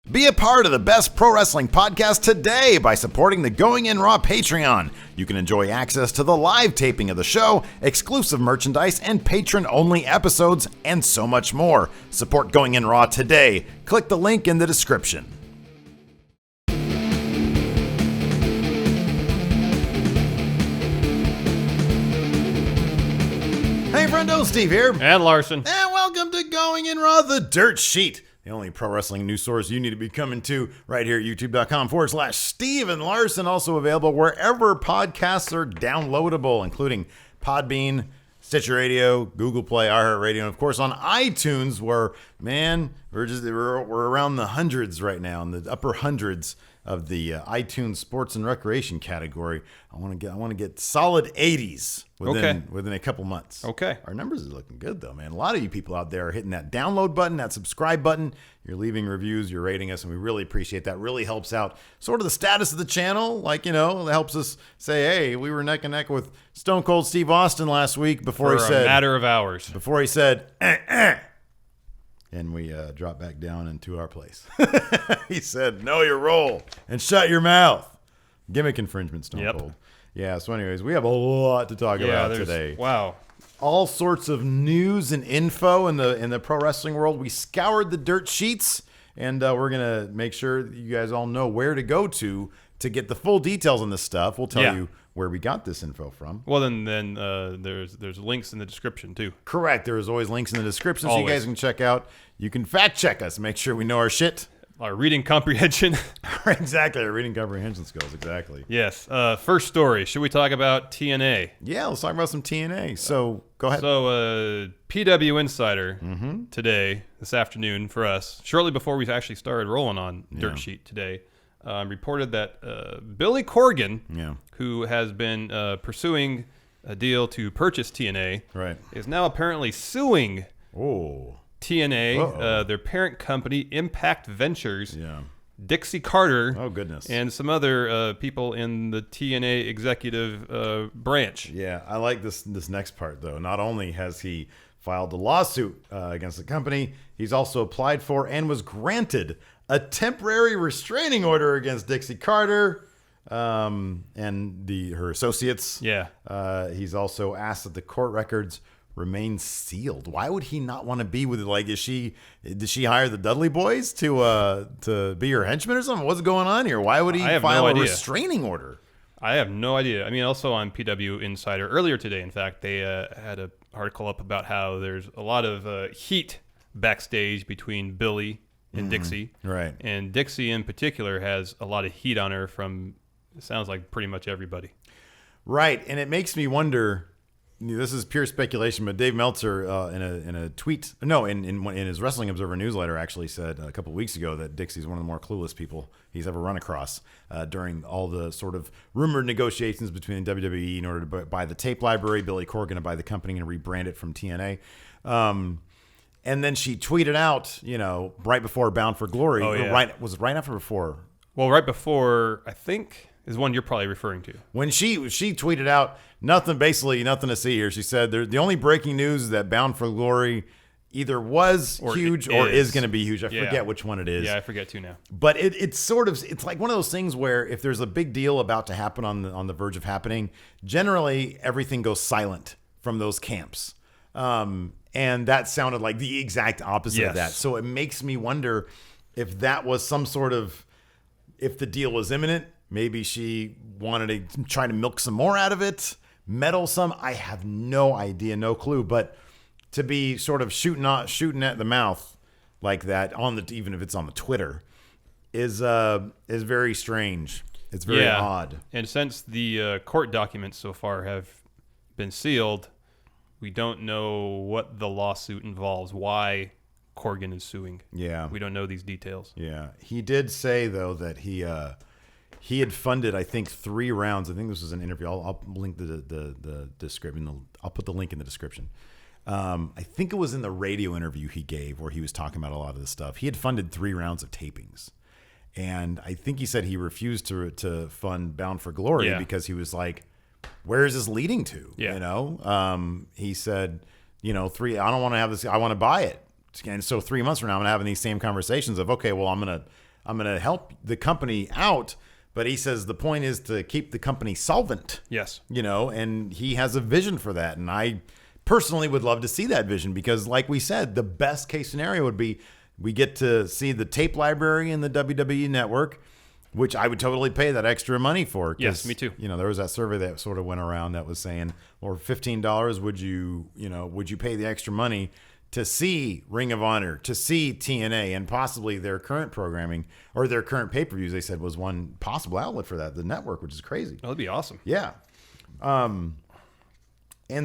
Be a part of the best pro wrestling podcast today by supporting the Going In Raw Patreon. You can enjoy access to the live taping of the show, exclusive merchandise, and patron-only episodes, and so much more. Support Going In Raw today. Click the link in the description. Hey friendo, Steve here. And Larson. And welcome to Going In Raw, the Dirt Sheet. The only pro wrestling news source you need to be coming to right here at youtube.com/Steve and Larson. Also available wherever podcasts are downloadable, including Podbean, Stitcher Radio, Google Play, iHeartRadio, and of course on iTunes, where, man, we're around the hundreds right now, in the upper hundreds of the iTunes sports and recreation category. I want to get solid 80s within a couple months. Okay. Our numbers are looking good though, man. A lot of you people out there are hitting that download button, that subscribe button. You're leaving reviews, you're rating us, and we really appreciate that. Really helps out sort of the status of the channel. Like, it helps us say, hey, we were neck and neck with Stone Cold Steve Austin last week before he said, a matter of hours. Before he said, and we dropped back down into our place. He said, know your role and shut your mouth. Gimmick infringement, Stone Cold. Yeah, so anyways, we have a lot to talk about today. Wow. All sorts of news and info in the pro wrestling world. We scoured the dirt sheets, and we're going to make sure that you guys all know where to go to get the full details on this stuff. We'll tell you where we got this info from. Well, then there's links in the description, too. Correct. There's always links in the description, Always. so you guys can check out. You can fact check us, make sure we know our shit. Our reading comprehension. Exactly, our reading comprehension skills, exactly. Yes. First story. Should we talk about TNA? Yeah, let's talk about some TNA. So, go ahead. So, PW Insider today, this afternoon for us, shortly before we actually started rolling on Dirt Sheet today, reported that Billy Corgan, who has been pursuing a deal to purchase TNA, is now apparently suing TNA, their parent company, Impact Ventures, Dixie Carter, and some other people in the TNA executive branch. Yeah, I like this next part, though. Not only has he filed a lawsuit against the company, he's also applied for and was granted a temporary restraining order against Dixie Carter and her associates. Yeah. He's also asked that the court records remain sealed. Why would he not want to be with, like, did she hire the Dudley Boys to be her henchmen or something? What's going on here? Why would he file a restraining order? I have no idea. I mean, also on PW Insider earlier today, in fact, they had an article up about how there's a lot of heat backstage between Billy and Dixie. Right. And Dixie in particular has a lot of heat on her from, it sounds like, pretty much everybody. Right. And it makes me wonder, this is pure speculation, but Dave Meltzer in a tweet, in his Wrestling Observer newsletter actually said a couple of weeks ago that Dixie's one of the more clueless people he's ever run across during all the sort of rumored negotiations between WWE in order to buy the tape library, Billy Corgan to buy the company and rebrand it from TNA. And then she tweeted out, right before Bound for Glory. Was it right after or before? Well, right before, I think, is one you're probably referring to. When she tweeted out, nothing to see here. She said, the only breaking news is that Bound for Glory either was huge or is going to be huge. I forget which one it is. Yeah, I forget too now. But it's like one of those things where if there's a big deal about to happen on the verge of happening, generally everything goes silent from those camps. And that sounded like the exact opposite of that. So it makes me wonder if that was some sort of, if the deal was imminent, maybe she wanted to try to milk some more out of it, meddle some. I have no idea, no clue. But to be sort of shooting at the mouth like that even if it's on the Twitter, is very strange. It's very odd. And since the court documents so far have been sealed, we don't know what the lawsuit involves, why Corgan is suing. Yeah. We don't know these details. Yeah. He did say, though, that he had funded, I think, 3 rounds. I think this was an interview. I'll link the description. I'll put the link in the description. I think it was in the radio interview he gave where he was talking about a lot of this stuff. He had funded 3 rounds of tapings. And I think he said he refused to fund Bound for Glory because he was like, where is this leading to? Yeah. He said, 3, I don't want to have this. I want to buy it. And so 3 months from now, I'm going to have these same conversations of, okay, well, I'm going I'm going to help the company out. But he says the point is to keep the company solvent. Yes. And he has a vision for that. And I personally would love to see that vision because, like we said, the best case scenario would be we get to see the tape library in the WWE network, which I would totally pay that extra money for. Yes, me too. There was that survey that sort of went around that was saying, or $15, would you pay the extra money to see Ring of Honor, to see TNA, and possibly their current programming or their current pay-per-views, they said was one possible outlet for that, the network, which is crazy. That'd be awesome. Yeah. And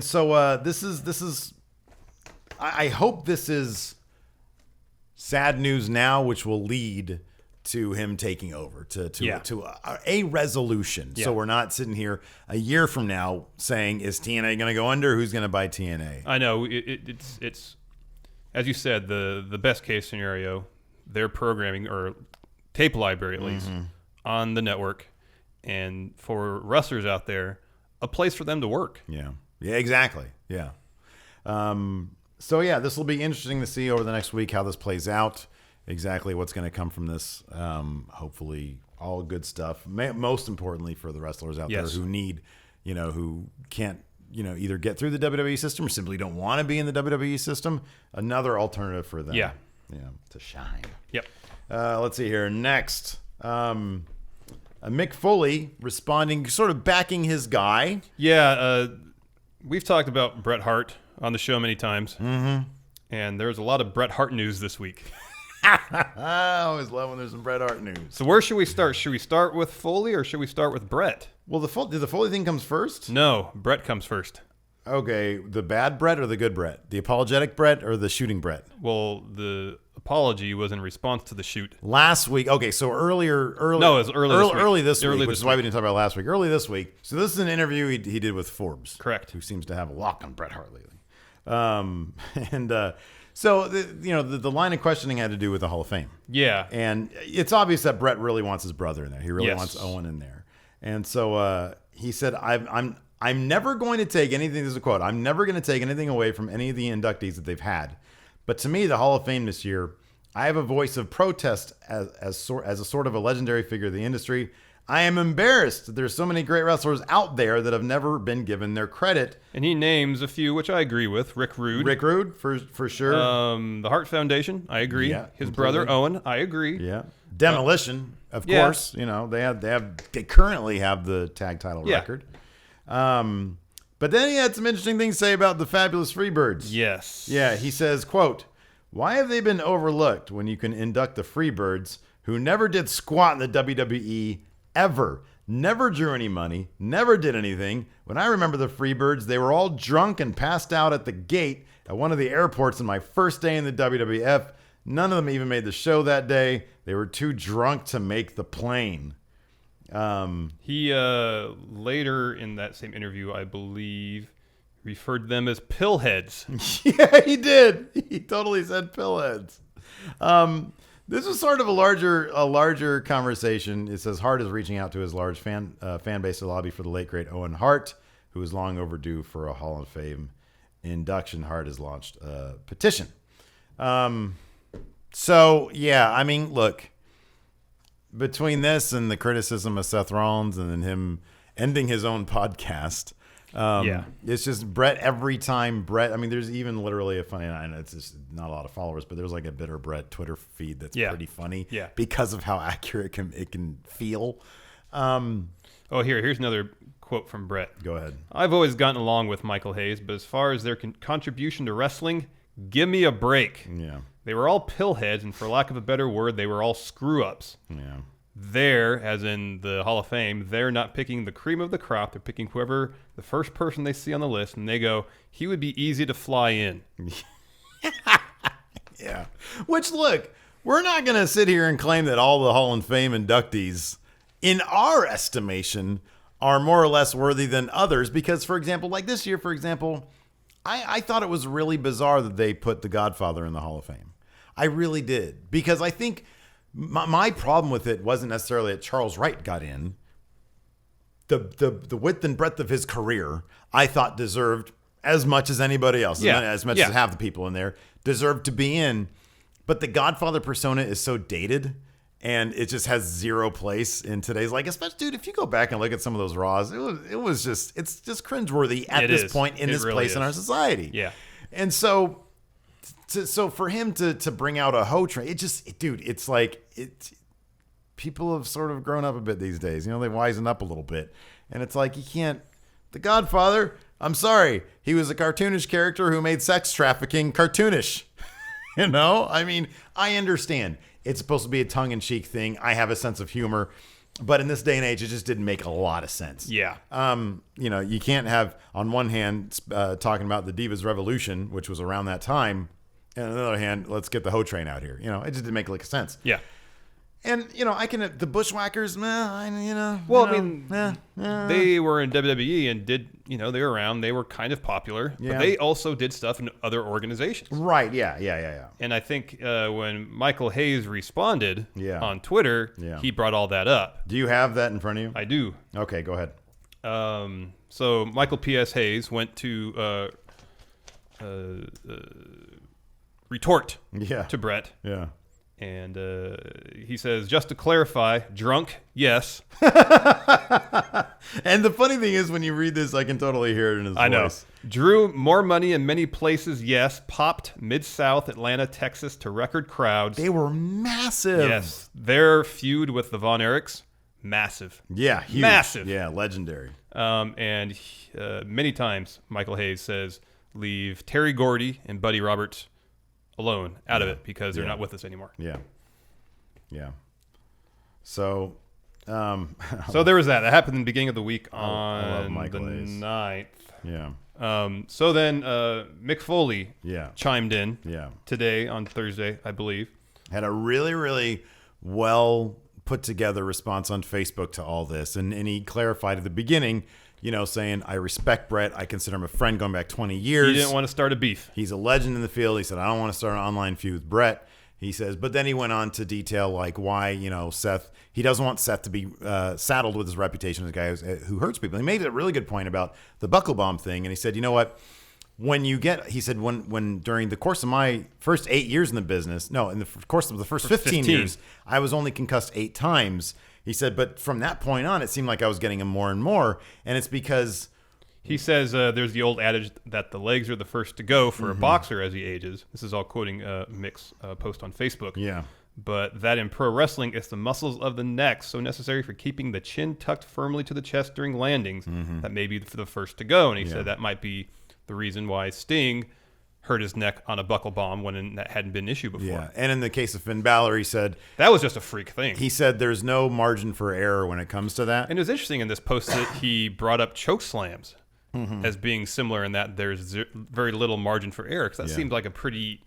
so this is I hope this is sad news now, which will lead to him taking over to a resolution. Yeah. So we're not sitting here a year from now saying, is TNA going to go under? Who's going to buy TNA? I know it's as you said, the best case scenario, their programming or tape library at least on the network, and for wrestlers out there, a place for them to work. Yeah, exactly. Yeah. So yeah, this will be interesting to see over the next week how this plays out. Exactly what's going to come from this. Hopefully, all good stuff. Most importantly, for the wrestlers out there who need, who can't, either get through the WWE system or simply don't want to be in the WWE system. Another alternative for them. Yeah. To shine. Yep. Let's see here. Next, Mick Foley responding, sort of backing his guy. Yeah. We've talked about Bret Hart on the show many times. Mm-hmm. And there's a lot of Bret Hart news this week. I always love when there's some Bret Hart news. So where should we start? Should we start with Foley or should we start with Bret? Well, the Foley thing comes first? No, Bret comes first. Okay, the bad Bret or the good Bret? The apologetic Bret or the shooting Bret? Well, the apology was in response to the shoot. Last week. Okay, so early. No, it was early this week. Which is why we didn't talk about last week. Early this week. So this is an interview he did with Forbes. Correct. Who seems to have a lock on Bret Hart lately. So the line of questioning had to do with the Hall of Fame. Yeah. And it's obvious that Bret really wants his brother in there. He really wants Owen in there. And so he said, I'm never going to take anything, this is a quote, I'm never going to take anything away from any of the inductees that they've had. But to me, the Hall of Fame this year, I have a voice of protest as a sort of a legendary figure of the industry. I am embarrassed that there's so many great wrestlers out there that have never been given their credit. And he names a few, which I agree with. Rick Rude, for sure. The Hart Foundation, I agree. Yeah, his completely. brother Owen, I agree. Yeah. Demolition, of course. They currently have the tag title record. But then he had some interesting things to say about the Fabulous Freebirds. Yes. Yeah, he says, quote, "Why have they been overlooked when you can induct the Freebirds who never did squat in the WWE ever, never drew any money, never did anything? When I remember the Freebirds, they were all drunk and passed out at the gate at one of the airports on my first day in the WWF. None of them even made the show that day. They were too drunk to make the plane." He later in that same interview, I believe, referred to them as pillheads. Yeah, he did. He totally said pillheads. This was sort of a larger conversation. It says Hart is reaching out to his large fan base to lobby for the late great Owen Hart, who is long overdue for a Hall of Fame induction. Hart has launched a petition. So yeah, I mean, look. Between this and the criticism of Seth Rollins and then him ending his own podcast, it's just Bret every time. Bret, I mean, there's even literally a funny, I know it's just not a lot of followers, but there's like a bitter Bret Twitter feed that's pretty funny because of how accurate it can feel. Here's another quote from Bret. Go ahead. "I've always gotten along with Michael Hayes, but as far as their contribution to wrestling, give me a break. Yeah. They were all pillheads, and for lack of a better word, they were all screw-ups. Yeah. They're, as in the Hall of Fame, they're not picking the cream of the crop. They're picking whoever, the first person they see on the list, and they go, he would be easy to fly in." Yeah. Which, look, we're not going to sit here and claim that all the Hall of Fame inductees, in our estimation, are more or less worthy than others. Because, for example, like this year, I thought it was really bizarre that they put The Godfather in the Hall of Fame. I really did. Because I think my problem with it wasn't necessarily that Charles Wright got in. The width and breadth of his career, I thought deserved as much as anybody else. As much as half the people in there deserved to be in. But the Godfather persona is so dated And it just has zero place in today's, like, especially, dude, if you go back and look at some of those Raws, it's just cringeworthy at this point in this place in our society. Yeah. And so for him to bring out a hoe train, it's like, people have sort of grown up a bit these days. You know, they wisen up a little bit. And it's like, you can't, The Godfather, I'm sorry, he was a cartoonish character who made sex trafficking cartoonish. You know, I mean, I understand it's supposed to be a tongue-in-cheek thing. I have a sense of humor, but in this day and age, it just didn't make a lot of sense. Yeah. You know, you can't have, on one hand, talking about the Divas Revolution, which was around that time, and on the other hand, let's get the hoe train out here. You know, it just didn't make like sense. Yeah. And, you know, the Bushwhackers, they were in WWE and they were around. They were kind of popular, but they also did stuff in other organizations. Right, yeah. And I think when Michael Hayes responded on Twitter, he brought all that up. Do you have that in front of you? I do. Okay, go ahead. So Michael P.S. Hayes went to retort to Bret. Yeah. And he says, just to clarify, drunk, yes. And the funny thing is, when you read this, I can totally hear it in his voice. I know. Drew more money in many places, yes. Popped Mid-South, Atlanta, Texas to record crowds. They were massive. Yes. Their feud with the Von Erichs, massive. Yeah, huge. Massive. Yeah, legendary. And many times, Michael Hayes says, leave Terry Gordy and Buddy Roberts alone out of it because they're not with us anymore. Yeah. So so there was that happened in the beginning of the week on the 9th. Yeah. So then Mick Foley chimed in today on Thursday, I believe. Had a really, really well put together response on Facebook to all this, and he clarified at the beginning, saying, I respect Bret. I consider him a friend going back 20 years. He didn't want to start a beef. He's a legend in the field. He said, I don't want to start an online feud with Bret. He says, but then he went on to detail like why, Seth, he doesn't want Seth to be saddled with his reputation as a guy who hurts people. He made a really good point about the buckle bomb thing. And he said, you know what? When during the course of my first 8 years in the business, in the course of the first 15 years, I was only concussed 8 times. He said, but from that point on, it seemed like I was getting him more and more. And it's because... He says there's the old adage that the legs are the first to go for a boxer as he ages. This is all quoting Mick's post on Facebook. Yeah. But that in pro wrestling, it's the muscles of the neck so necessary for keeping the chin tucked firmly to the chest during landings that may be the first to go. And he said that might be the reason why Sting hurt his neck on a buckle bomb when that hadn't been an issue before. Yeah, and in the case of Finn Balor, he said... That was just a freak thing. He said there's no margin for error when it comes to that. And it was interesting in this post that he brought up choke slams as being similar in that there's very little margin for error, because that seemed like a pretty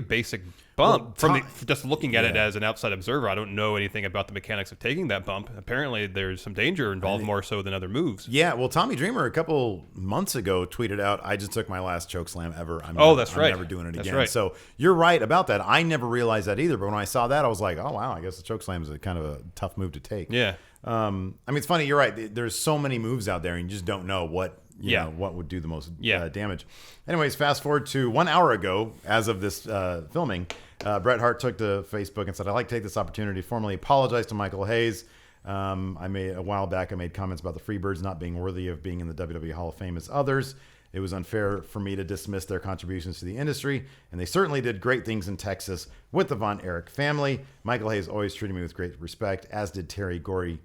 basic bump. Just looking at it as an outside observer, I don't know anything about the mechanics of taking that bump. Apparently, there's some danger involved, more so than other moves. Yeah, well, Tommy Dreamer a couple months ago tweeted out, I just took my last choke slam ever. I'm never doing it again. Right. So you're right about that. I never realized that either, but when I saw that, I was like, oh, wow, I guess the choke slam is a kind of a tough move to take. Yeah. I mean, it's funny. You're right. There's so many moves out there, and you just don't know what what would do the most damage. Anyways, fast forward to 1 hour ago, as of this filming, Bret Hart took to Facebook and said, I'd like to take this opportunity to formally apologize to Michael Hayes. A while back, I made comments about the Freebirds not being worthy of being in the WWE Hall of Fame as others. It was unfair for me to dismiss their contributions to the industry, and they certainly did great things in Texas with the Von Erich family. Michael Hayes always treated me with great respect, as did Terry Gordy,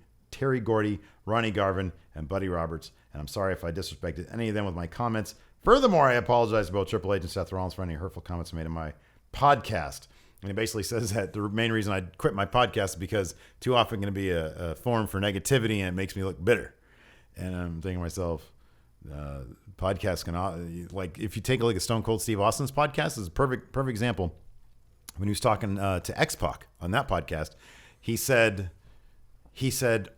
Ronnie Garvin, and Buddy Roberts, and I'm sorry if I disrespected any of them with my comments. Furthermore, I apologize to both Triple H and Seth Rollins for any hurtful comments made in my podcast. And he basically says that the main reason I quit my podcast is because too often going to be a forum for negativity, and it makes me look bitter. And I'm thinking to myself, podcasts can, like, if you take a look at Stone Cold Steve Austin's podcast, is a perfect example. When he was talking to X-Pac on that podcast, he said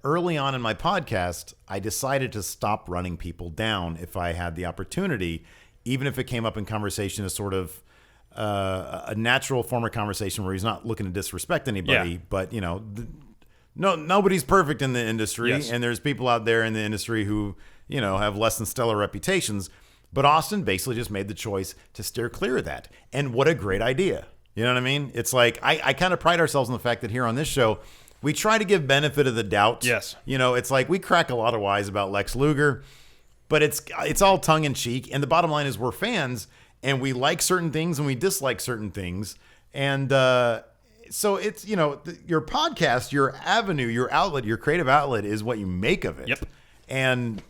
early on in my podcast, I decided to stop running people down if I had the opportunity, even if it came up in conversation as sort of a natural form of conversation where he's not looking to disrespect anybody, but nobody's perfect in the industry, and there's people out there in the industry who have less than stellar reputations. But Austin basically just made the choice to steer clear of that, and what a great idea. You know what I mean? It's like I kind of pride ourselves on the fact that here on this show, we try to give benefit of the doubt. Yes. You know, it's like we crack a lot of wise about Lex Luger, but it's all tongue in cheek. And the bottom line is we're fans and we like certain things and we dislike certain things. And so it's, you know, your podcast, your avenue, your outlet, your creative outlet is what you make of it. Yep. And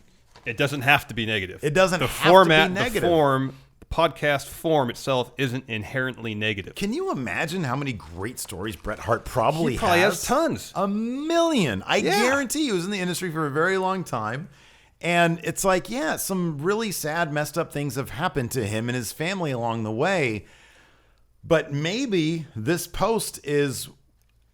it doesn't have to be negative. It doesn't the have format, to be negative. The podcast form itself isn't inherently negative. Can you imagine how many great stories Bret Hart probably has? He probably has tons. A million. I guarantee he was in the industry for a very long time. And it's like, yeah, some really sad, messed up things have happened to him and his family along the way. But maybe this post is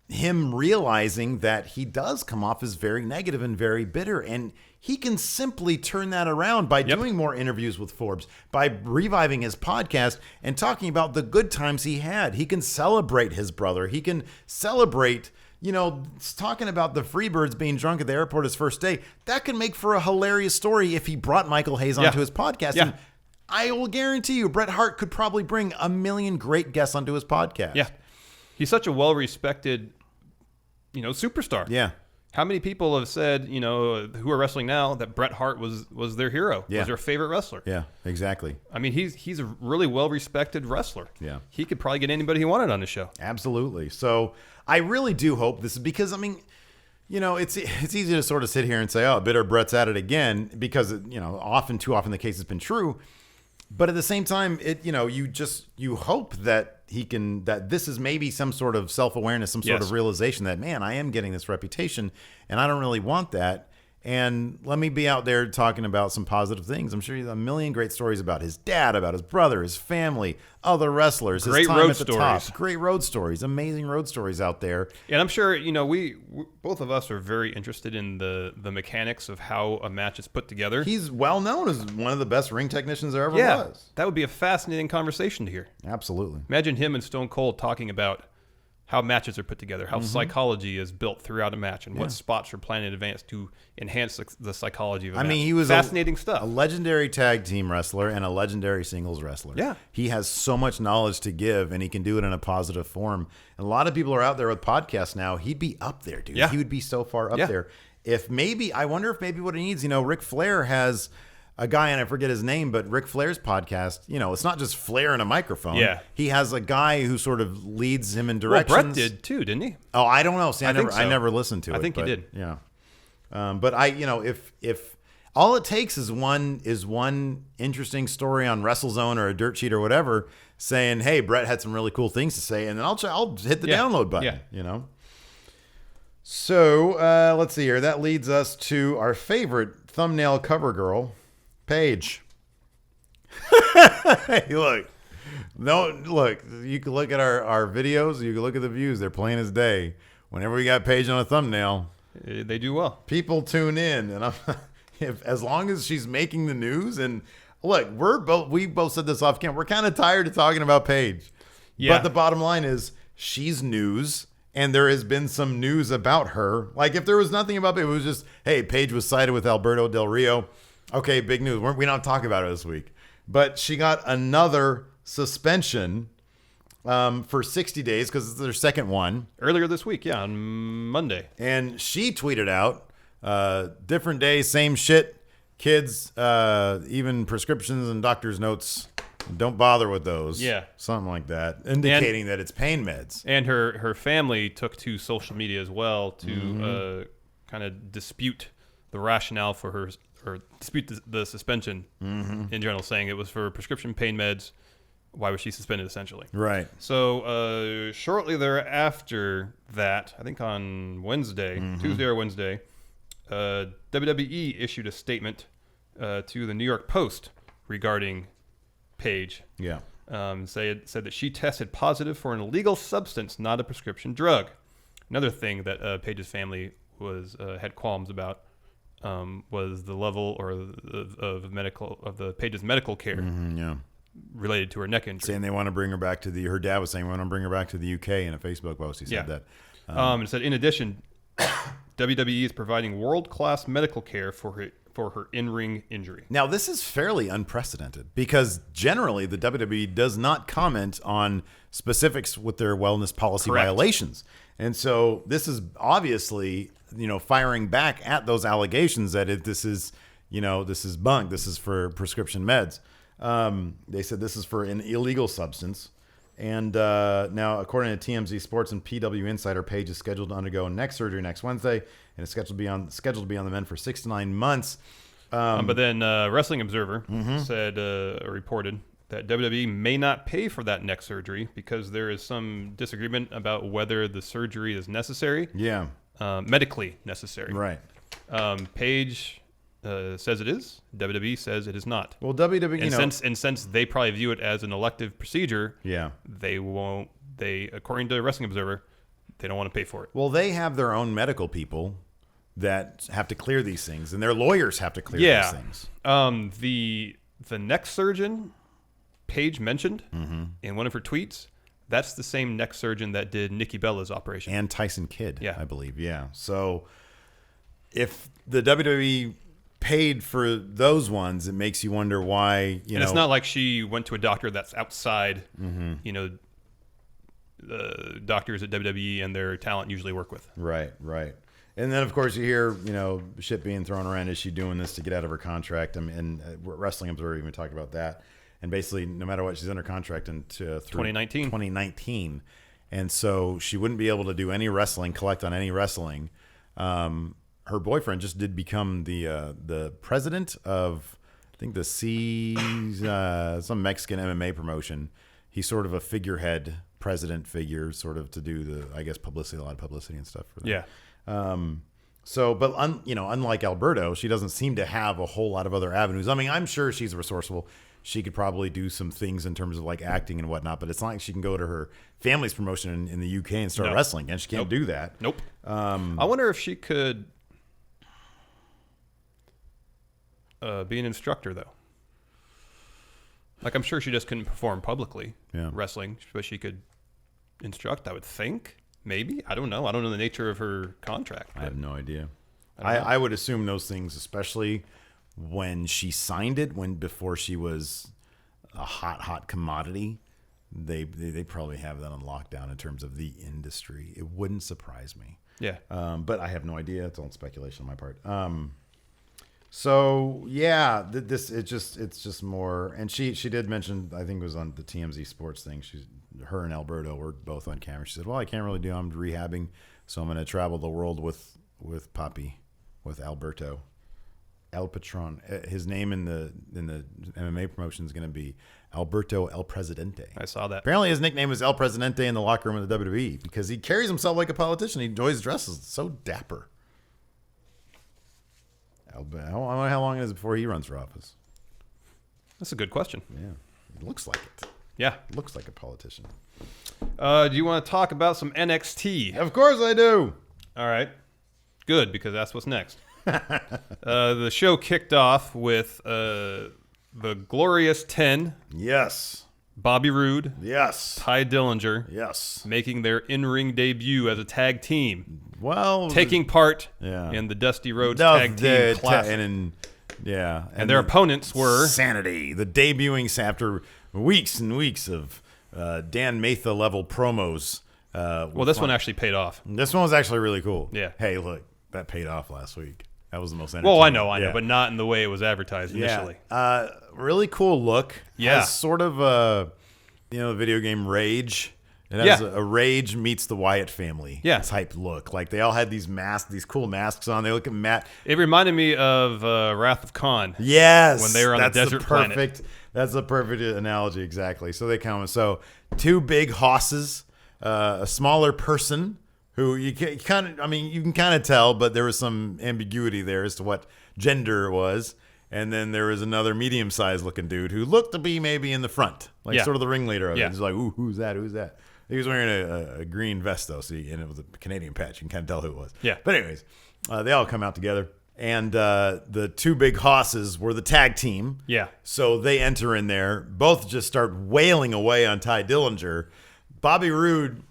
him realizing that he does come off as very negative and very bitter. And he can simply turn that around by doing more interviews with Forbes, by reviving his podcast and talking about the good times he had. He can celebrate his brother. He can celebrate, you know, talking about the Freebirds being drunk at the airport his first day. That could make for a hilarious story if he brought Michael Hayes onto his podcast. And I will guarantee you, Bret Hart could probably bring a million great guests onto his podcast. Yeah. He's such a well-respected, you know, superstar. Yeah. How many people have said, you know, who are wrestling now, that Bret Hart was their hero, was their favorite wrestler? Yeah, exactly. I mean, he's a really well-respected wrestler. Yeah. He could probably get anybody he wanted on his show. Absolutely. So I really do hope this is because, I mean, you know, it's easy to sort of sit here and say, oh, bitter Bret's at it again, because, you know, too often the case has been true. But at the same time, you hope that that this is maybe some sort of self-awareness, some sort of realization that, man, I am getting this reputation and I don't really want that. And let me be out there talking about some positive things. I'm sure you have a million great stories about his dad, about his brother, his family, other wrestlers, great his time road at the stories. top. Great road stories, amazing road stories out there. And I'm sure, you know, we both of us are very interested in the mechanics of how a match is put together. He's well known as one of the best ring technicians there ever was. That would be a fascinating conversation to hear. Absolutely. Imagine him and Stone Cold talking about how matches are put together, how psychology is built throughout a match, and what spots are planned in advance to enhance the psychology of a match. I mean, he was fascinating stuff. A legendary tag team wrestler and a legendary singles wrestler. Yeah. He has so much knowledge to give, and he can do it in a positive form. And a lot of people are out there with podcasts now. He'd be up there, dude. Yeah. He would be so far up there. I wonder if maybe what he needs, you know, Ric Flair has a guy, and I forget his name, but Ric Flair's podcast, you know, it's not just Flair and a microphone. Yeah. He has a guy who sort of leads him in directions. Well, Brett did too, didn't he? Oh, I don't know. See, I never listened to it. I think he did. Yeah. But if all it takes is one interesting story on WrestleZone or a Dirt Sheet or whatever, saying, "Hey, Brett had some really cool things to say," and then I'll hit the download button. Yeah. You know. So let's see here. That leads us to our favorite thumbnail cover girl, Paige. Hey, look. No, look. You can look at our videos. You can look at the views. They're plain as day. Whenever we got Paige on a thumbnail, they do well. People tune in, and as long as she's making the news. And look, we both said this off camera. We're kind of tired of talking about Paige. Yeah. But the bottom line is she's news, and there has been some news about her. Like if there was nothing about it, it was just, hey, Paige was cited with Alberto Del Rio. Okay, big news. We don't talk about it this week. But she got another suspension for 60 days because it's their second one. Earlier this week, on Monday. And she tweeted out, different day, same shit. Kids, even prescriptions and doctor's notes, don't bother with those. Yeah. Something like that, indicating that it's pain meds. And her family took to social media as well to kind of dispute the rationale for her, or dispute the suspension in general, saying it was for prescription pain meds. Why was she suspended, essentially? Right. So shortly thereafter that, I think on Wednesday, Tuesday or Wednesday, WWE issued a statement to the New York Post regarding Paige. Yeah. Said that she tested positive for an illegal substance, not a prescription drug. Another thing that Paige's family had qualms about was the level of the Paige's medical care. Related to her neck injury. Saying they want to bring her back her dad was saying, we want to bring her back to the UK in a Facebook post. He said that. It said, in addition, WWE is providing world-class medical care for for her in-ring injury. Now, this is fairly unprecedented because generally the WWE does not comment on specifics with their wellness policy Correct. violations. And so this is obviously, firing back at those allegations that this is bunk. This is for prescription meds. They said this is for an illegal substance. And now, according to TMZ Sports and PW Insider, Paige is scheduled to undergo neck surgery next Wednesday, and is scheduled to be on the mend for 6 to 9 months. But then Wrestling Observer said or reported that WWE may not pay for that neck surgery because there is some disagreement about whether the surgery is necessary. Yeah. Medically necessary. Right. Paige says it is. WWE says it is not. Well, WWE, since they probably view it as an elective procedure, yeah, they won't. According to Wrestling Observer, they don't want to pay for it. Well, they have their own medical people that have to clear these things, and their lawyers have to clear these things. The neck surgeon Paige mentioned in one of her tweets, that's the same neck surgeon that did Nikki Bella's operation and Tyson Kidd, yeah, I believe. Yeah. So if the WWE paid for those ones, it makes you wonder why. And it's not like she went to a doctor that's outside. The doctors at WWE and their talent usually work with. Right. And then, of course, you hear, shit being thrown around. Is she doing this to get out of her contract? And Wrestling Observer even talked about that. And basically, no matter what, she's under contract through 2019. And so she wouldn't be able to do any wrestling, collect on any wrestling. Her boyfriend just did become the president of, I think, some Mexican MMA promotion. He's sort of a figurehead, president figure, sort of to do a lot of publicity and stuff for them. Yeah. But unlike Alberto, she doesn't seem to have a whole lot of other avenues. I mean, I'm sure she's resourceful. She could probably do some things in terms of like acting and whatnot, but it's not like she can go to her family's promotion in the UK and start wrestling, and she can't do that. Nope. I wonder if she could be an instructor, though. Like, I'm sure she just couldn't perform publicly wrestling, but she could instruct, I would think. Maybe. I don't know. I don't know the nature of her contract. I have no idea. I would assume those things, especially when she signed it, before she was a hot commodity, they probably have that on lockdown in terms of the industry. It wouldn't surprise me. Yeah. But I have no idea. It's all speculation on my part. So yeah, it's just more. And she did mention, I think it was on the TMZ Sports thing. Her and Alberto were both on camera. She said, "Well, I can't really do. I'm rehabbing, so I'm going to travel the world with Papi, with Alberto, El Patron. His name in the MMA promotion is going to be Alberto El Presidente. I saw that. Apparently, his nickname is El Presidente in the locker room of the WWE because he carries himself like a politician. He enjoys dresses. So dapper. I wonder how long it is before he runs for office. That's a good question. Yeah, it looks like it. Yeah, looks like a politician. Do you want to talk about some NXT? Of course I do. All right, good, because that's what's next. The show kicked off with the Glorious 10. Yes. Bobby Roode. Yes. Ty Dillinger. Yes. Making their in-ring debut as a tag team. Well, taking part in the Dusty Rhodes Tag Team Classic. And their opponents were Sanity, the debuting after weeks and weeks of Dan Matha level promos. Well, this one actually paid off. This one was actually really cool. Yeah. Hey, look, that paid off last week. That was the most entertaining. Well, I know, but not in the way it was advertised initially. Really cool look. Yeah. Has sort of a, the video game Rage. It has a Rage meets the Wyatt family type look. Like they all had these masks, these cool masks on. They look at Matt. It reminded me of Wrath of Khan. Yes. When they were on the desert planet. That's a perfect analogy, exactly. So they come. So two big hosses, a smaller person who you can kind of tell, but there was some ambiguity there as to what gender was. And then there was another medium-sized looking dude who looked to be maybe in the front, like sort of the ringleader of it. He's like, ooh, who's that? Who's that? He was wearing a green vest, though, and it was a Canadian patch. You can kind of tell who it was. Yeah. But anyways, they all come out together. And the two big hosses were the tag team. Yeah. So they enter in there. Both just start wailing away on Ty Dillinger. Bobby Roode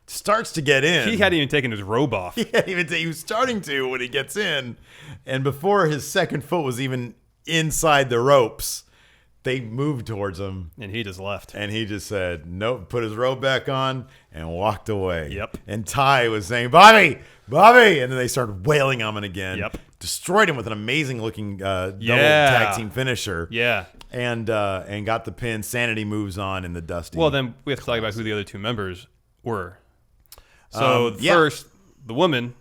starts to get in. He hadn't even taken his robe off. He was starting to when he gets in. And before his second foot was even inside the ropes, they moved towards him. And he just left. And he just said, nope, put his robe back on and walked away. Yep. And Ty was saying, Bobby. And then they started wailing on him again. Yep. Destroyed him with an amazing looking double tag team finisher. Yeah. And got the pin. Sanity moves on in the Dusty. Well, then we have to talk about who the other two members were. So first, the woman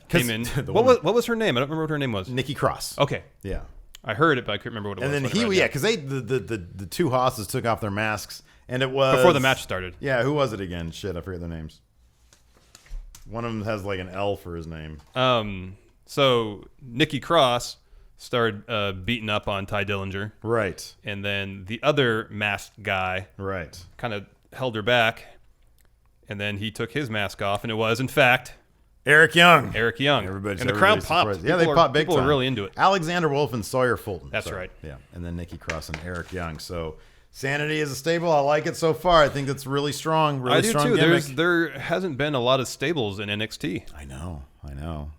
came in. What was her name? I don't remember what her name was. Nikki Cross. Okay. Yeah. I heard it, but I couldn't remember what it was. And then because the two hosses took off their masks, and it was before the match started. Yeah, who was it again? Shit, I forget their names. One of them has like an L for his name. So Nikki Cross started beating up on Ty Dillinger. Right. And then the other masked guy kind of held her back. And then he took his mask off, and it was, in fact, Eric Young. And the crowd popped. Yeah, they popped big time. People were really into it. Alexander Wolf and Sawyer Fulton. That's right. Yeah, and then Nikki Cross and Eric Young. So Sanity is a stable. I like it so far. I think it's really strong. Really strong gimmick. There hasn't been a lot of stables in NXT. I know.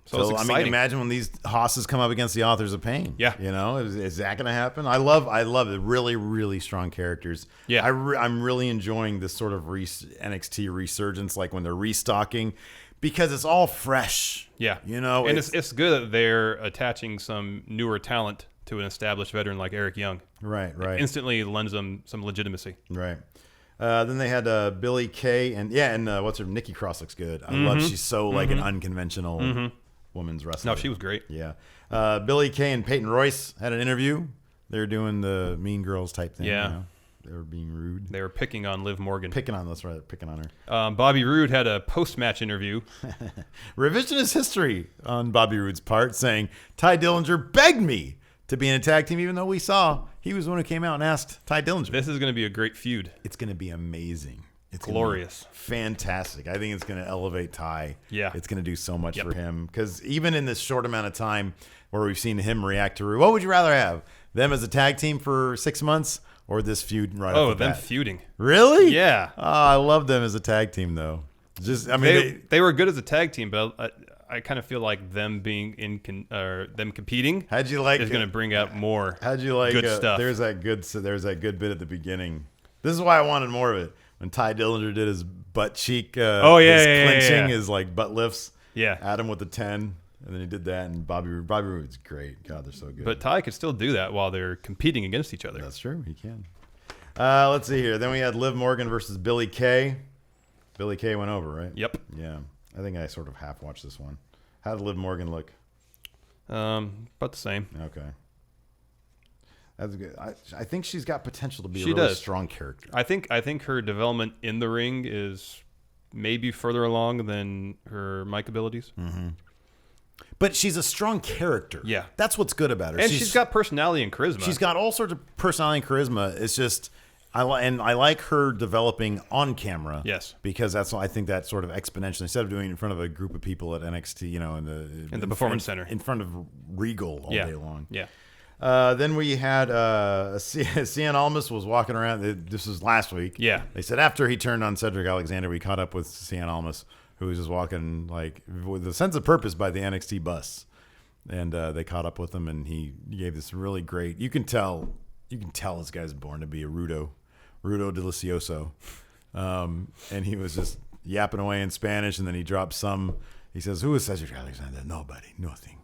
So it's exciting. Imagine when these hosses come up against the Authors of Pain. Yeah. Is that going to happen? I love it. Really, really strong characters. Yeah. I'm really enjoying this sort of NXT resurgence, like when they're restocking, because it's all fresh. Yeah. And it's good that they're attaching some newer talent to an established veteran like Eric Young. Right. It instantly lends them some legitimacy. Right. Then they had Billy Kay and what's her Nikki Cross looks good. I love she's so like an unconventional woman's wrestler. No, she was great. Yeah. Billy Kay and Peyton Royce had an interview. They were doing the Mean Girls type thing. Yeah. They were being rude. They were picking on Liv Morgan. Picking on her. Bobby Roode had a post-match interview. Revisionist history on Bobby Roode's part, saying Ty Dillinger begged me to be in a tag team, even though we saw he was the one who came out and asked Ty Dillinger. This is going to be a great feud. It's going to be amazing. It's glorious. Fantastic. I think it's going to elevate Ty. Yeah. It's going to do so much for him. Because even in this short amount of time where we've seen him react to Roode, what would you rather have? Them as a tag team for 6 months or this feud right off the bat? Feuding. Really? Yeah. Oh, I love them as a tag team, though. They were good as a tag team, but I kind of feel like them being them competing. How'd you like? Is going to bring out more. How'd you like? Good stuff. There's that good bit at the beginning. This is why I wanted more of it. When Ty Dillinger did his butt cheek, clenching, his like butt lifts. Yeah. Adam with the 10, and then he did that, and Bobby Roode's great. God, they're so good. But Ty could still do that while they're competing against each other. That's true. He can. Let's see here. Then we had Liv Morgan versus Billy Kay. Billy Kay went over, right? Yep. Yeah. I think I sort of half watched this one. How did Liv Morgan look? About the same. Okay. That's good. I think she's got potential to be a really strong character. I think her development in the ring is maybe further along than her mic abilities. Mm-hmm. But she's a strong character. Yeah. That's what's good about her. And she's got personality and charisma. She's got all sorts of personality and charisma. It's just I like her developing on camera. Yes. Because I think that sort of exponentially, instead of doing it in front of a group of people at NXT, in the Performance Center. In front of Regal all day long. Yeah. Then we had Cien Almas was walking around. This was last week. Yeah. They said after he turned on Cedric Alexander, we caught up with Cien Almas, who was just walking like with a sense of purpose by the NXT bus. And they caught up with him, and he gave this really great. You can tell this guy's born to be a Rudo Delicioso. And he was just yapping away in Spanish, and then he dropped some. He says, "Who is Cedric Alexander? Nobody, nothing."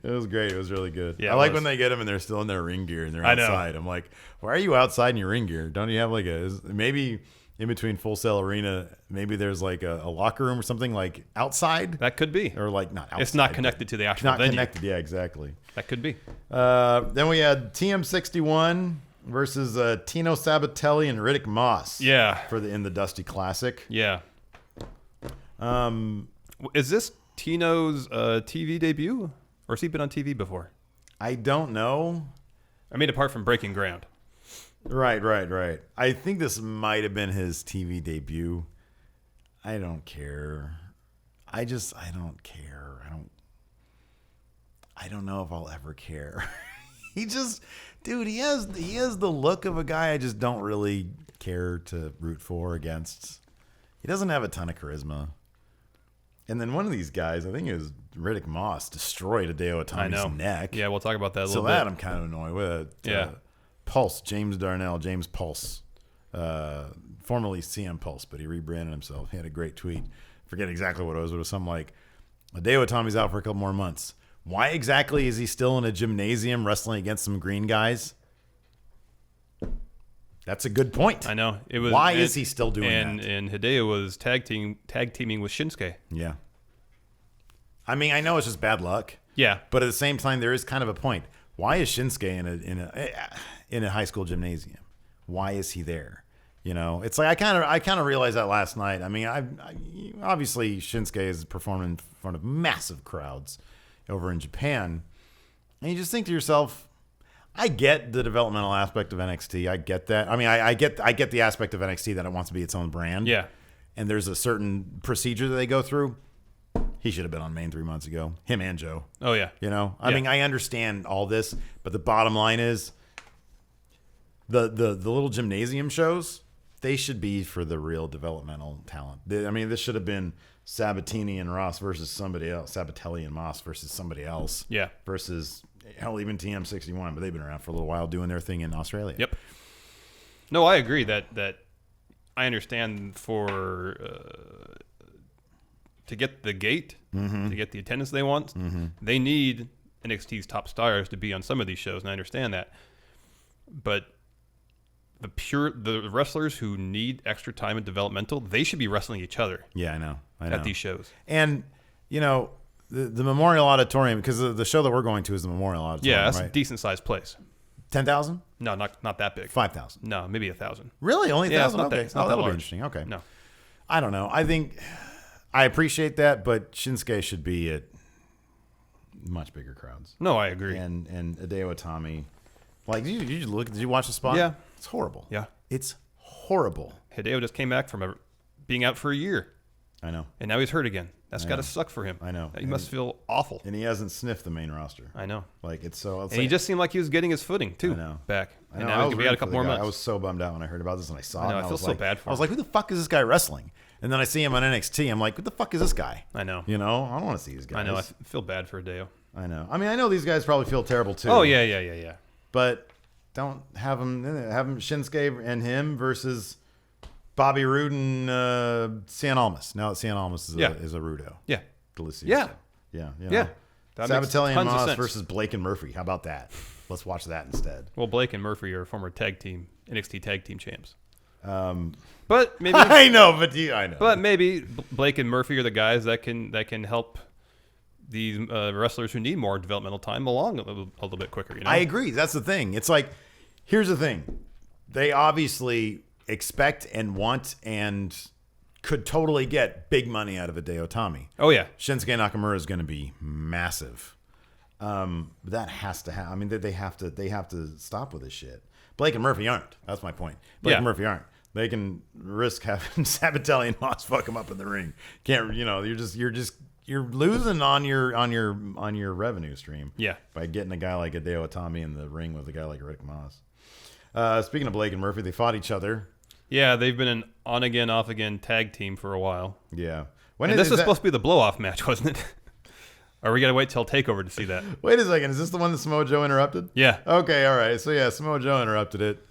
It was great. It was really good. Yeah, I like when they get them and they're still in their ring gear and they're outside. I'm like, why are you outside in your ring gear? Don't you have like maybe in between Full Sail Arena, maybe there's like a locker room or something like outside? That could be. Or like not outside. It's not connected to the actual venue. Not connected. Yeah, exactly. That could be. Then we had TM61 versus Tino Sabatelli and Riddick Moss. Yeah. In the Dusty Classic. Yeah. Is this Tino's TV debut? Or has he been on TV before? I don't know. I mean, apart from Breaking Ground. Right. I think this might have been his TV debut. I don't care. I don't care. I don't know if I'll ever care. He has the look of a guy I just don't really care to root for or against. He doesn't have a ton of charisma. And then one of these guys, I think it was Riddick Moss, destroyed Hideo Itami's neck. Yeah, we'll talk about that a little bit. So that I'm kind of annoyed with. Yeah. Pulse, James Pulse, formerly CM Pulse, but he rebranded himself. He had a great tweet. Forget exactly what it was, but it was something like, Hideo Itami's out for a couple more months. Why exactly is he still in a gymnasium wrestling against some green guys? That's a good point. I know. Why is he still doing that? And Hideo was tag teaming with Shinsuke. Yeah. I mean, I know it's just bad luck. Yeah. But at the same time, there is kind of a point. Why is Shinsuke in a high school gymnasium? Why is he there? You know, it's like I kind of realized that last night. I mean, I obviously Shinsuke is performing in front of massive crowds over in Japan, and you just think to yourself, I get the developmental aspect of NXT. I get that. I mean, I get the aspect of NXT that it wants to be its own brand. Yeah. And there's a certain procedure that they go through. He should have been on Main 3 months ago. Him and Joe. Oh, yeah. You know? I mean, I understand all this, but the bottom line is the little gymnasium shows, they should be for the real developmental talent. This should have been Sabatini and Ross versus somebody else. Sabatelli and Moss versus somebody else. Yeah. Versus, hell, even TM61, but they've been around for a little while doing their thing in Australia. Yep. No, I agree that I understand for to get the gate, to get the attendance they want, they need NXT's top stars to be on some of these shows, and I understand that. But the wrestlers who need extra time and developmental, they should be wrestling each other. Yeah, I know. At these shows. And, you know, the Memorial Auditorium, because the show that we're going to is the Memorial Auditorium. Yeah, that's right? a decent sized place. 10,000? No, not that big. 5,000? No, maybe 1,000. Really? Only 1,000? Yeah, okay. It's not that that'll large. be interesting. Okay. No. I don't know. I think I appreciate that, but Shinsuke should be at much bigger crowds. No, I agree. And Hideo Itami, like, did you watch the spot? Yeah. It's horrible. Yeah. It's horrible. Hideo just came back from being out for a year. I know. And now he's hurt again. That's got to suck for him. I know. He must feel awful. And he hasn't sniffed the main roster. I know. Like, it's so... And he just seemed like he was getting his footing, too, I know. back. I know. And now we got a couple more months. I was so bummed out when I heard about this and I saw it. I feel so bad for him. I was like, who the fuck is this guy wrestling? And then I see him on NXT. I'm like, what the fuck is this guy? I know. You know? I don't want to see these guys. I know. I feel bad for Hideo. I know. I mean, I know these guys probably feel terrible, too. Oh, yeah. But don't have him Shinsuke and him versus Bobby Roode and Cien Almas. Now that Cien Almas is a Rudo. Yeah. Delicious. Yeah. Yeah. You know? Yeah. Sabatelli and Moss versus Blake and Murphy. How about that? Let's watch that instead. Well, Blake and Murphy are former NXT tag team champs. But maybe I know. But maybe Blake and Murphy are the guys that can help these wrestlers who need more developmental time along a little bit quicker. You know? I agree. That's the thing. It's like, here's the thing. They obviously expect and want and could totally get big money out of Hideo Itami. Oh, yeah. Shinsuke Nakamura is going to be massive. That has to happen. I mean, they have to stop with this shit. Blake and Murphy aren't. That's my point. Blake and Murphy aren't. They can risk having Sabatelli and Moss fuck them up in the ring. Can't, you know, you're losing on your revenue stream. Yeah. By getting a guy like Hideo Itami in the ring with a guy like Rick Moss. Speaking of Blake and Murphy, they fought each other. Yeah, they've been an on again, off again tag team for a while. Yeah. This was supposed to be the blow off match, wasn't it? Or we got to wait till TakeOver to see that. Wait a second. Is this the one that Samoa Joe interrupted? Yeah. Okay, all right. So, yeah, Samoa Joe interrupted it.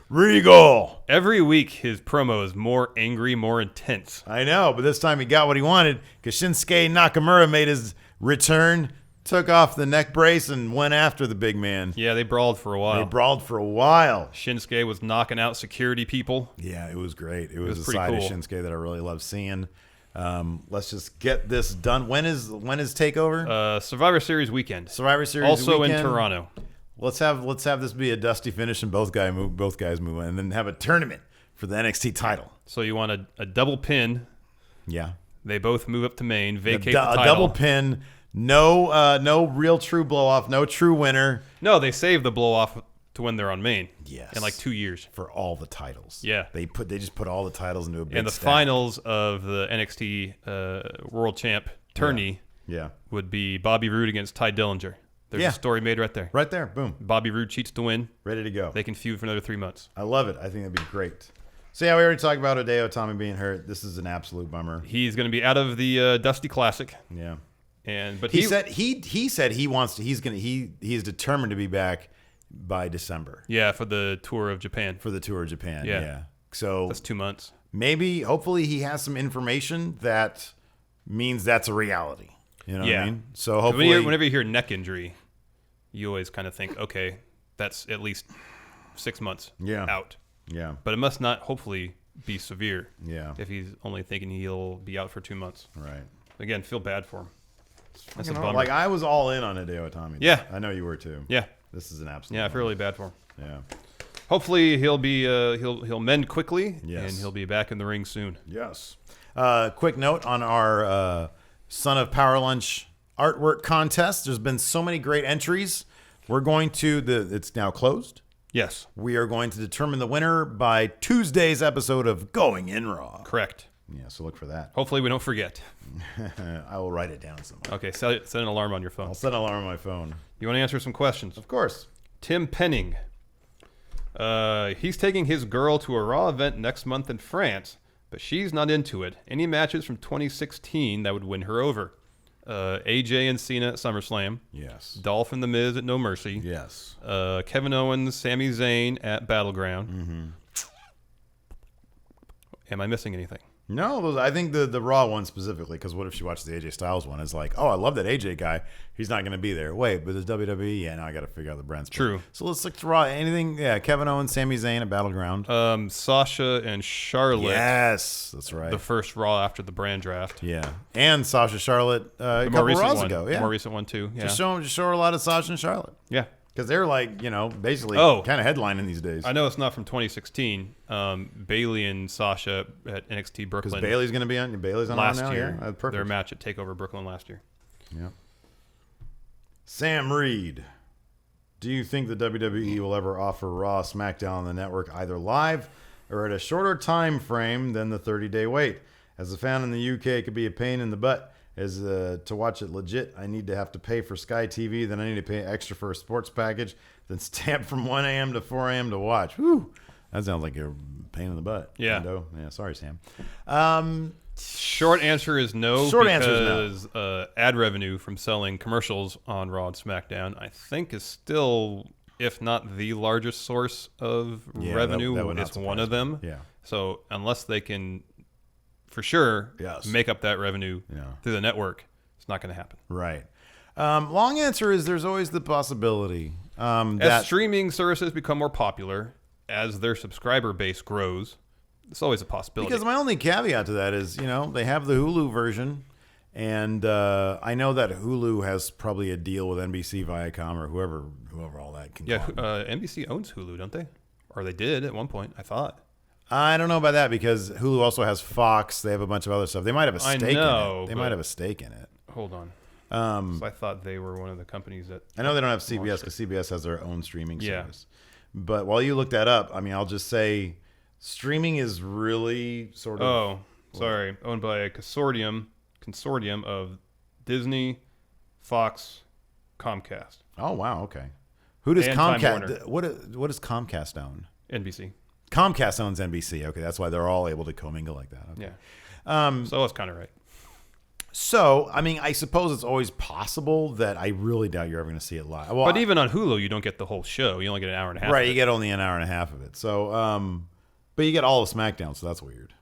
Regal. Every week, his promo is more angry, more intense. I know, but this time he got what he wanted because Shinsuke Nakamura made his return, took off the neck brace, and went after the big man. Yeah, they brawled for a while. Shinsuke was knocking out security people. Yeah, it was great. It was a pretty side cool. of Shinsuke that I really love seeing. Let's just get this done. When is TakeOver? Survivor Series weekend. Survivor Series also weekend. in Toronto. Let's have this be a dusty finish and both guys move in, and then have a tournament for the NXT title. So you want a double pin? Yeah. They both move up to main, vacate the title. A double pin. No real true blow off. No true winner. No, they save the blow off to when they're on main. Yes. In like 2 years for all the titles. Yeah. They just put all the titles into a big and the stack. finals of the NXT World Champ tourney. Yeah. Would be Bobby Roode against Ty Dillinger. There's a story made right there. Right there. Boom. Bobby Roode cheats to win. Ready to go. They can feud for another 3 months. I love it. I think that'd be great. So yeah, we already talked about Hideo Itami being hurt. This is an absolute bummer. He's going to be out of the Dusty Classic. Yeah. But he said he wants to. He is determined to be back by December. Yeah, for the tour of Japan. For the tour of Japan. Yeah. So that's 2 months. Maybe, hopefully, he has some information that means that's a reality. You know what I mean? So hopefully, whenever you hear neck injury, you always kind of think, okay, that's at least 6 months out. Yeah. But it must not, hopefully, be severe. Yeah. If he's only thinking he'll be out for 2 months. Right. Again, feel bad for him. That's a bummer. Like, I was all in on Hideo Itami. Yeah. I know you were too. Yeah. This is an absolute. Yeah, I feel really bad for him. Yeah. Hopefully he'll be he'll mend quickly. Yes. And he'll be back in the ring soon. Yes. Quick note on our Son of Power Lunch artwork contest. There's been so many great entries. We're going to it's now closed. Yes. We are going to determine the winner by Tuesday's episode of Going In Raw. Correct. Yeah, so look for that. Hopefully we don't forget. I will write it down somewhere. Okay, set an alarm on your phone. I'll set an alarm on my phone. You want to answer some questions? Of course. Tim Penning. He's taking his girl to a Raw event next month in France, but she's not into it. Any matches from 2016 that would win her over? AJ and Cena at SummerSlam. Yes. Dolph and The Miz at No Mercy. Yes. Kevin Owens, Sami Zayn at Battleground. Mm-hmm. Am I missing anything? No, I think the Raw one specifically, because what if she watches the AJ Styles one? It's like, oh, I love that AJ guy. He's not going to be there. Wait, but there's WWE? Yeah, now I got to figure out the brand split. True. So let's look to Raw. Anything? Yeah, Kevin Owens, Sami Zayn at Battleground. Sasha and Charlotte. Yes, that's right. The first Raw after the brand draft. Yeah, and Sasha Charlotte a couple Raws ago. Yeah, more recent one too. Yeah, just show her a lot of Sasha and Charlotte. Yeah. Because they're like, basically kind of headlining these days. I know it's not from 2016. Bailey and Sasha at NXT Brooklyn. Because Bailey's going to be on. Bailey's on last now. year. Yeah, that's perfect. Their match at TakeOver Brooklyn last year. Yeah. Sam Reed, do you think the WWE will ever offer Raw, SmackDown on the network either live or at a shorter time frame than the 30-day wait? As a fan in the UK, it could be a pain in the butt. As to watch it legit, I need to have to pay for Sky TV, then I need to pay extra for a sports package, then stamp from 1 a.m. to 4 a.m. to watch. Whew. That sounds like a pain in the butt. Yeah. Yeah. Sorry, Sam. Short answer is no. Because ad revenue from selling commercials on Raw and SmackDown, I think, is still, if not the largest source of revenue, it's one of them. Yeah. So unless they can, for sure, make up that revenue through the network, it's not going to happen. Right. Long answer is there's always the possibility. As streaming services become more popular, as their subscriber base grows, it's always a possibility. Because my only caveat to that is, they have the Hulu version, and I know that Hulu has probably a deal with NBC, Viacom, or whoever all that can. Yeah, NBC owns Hulu, don't they? Or they did at one point, I thought. I don't know about that because Hulu also has Fox. They have a bunch of other stuff. They might have a stake in it. They might have a stake in it. Hold on. So I thought they were one of the companies that. I know they don't have CBS because CBS has their own streaming service. But while you look that up, I'll just say streaming is really sort of. Oh, sorry. Owned by a consortium of Disney, Fox, Comcast. Oh, wow. Okay. Who does Comcast? What does Comcast own? NBC. Comcast owns NBC. Okay, that's why they're all able to commingle like that. Okay. Yeah. So that's kind of right. So, I suppose it's always possible that I really doubt you're ever going to see it live. Well, but even on Hulu, you don't get the whole show. You only get an hour and a half. Right, you get only an hour and a half of it. So, but you get all of SmackDown, so that's weird.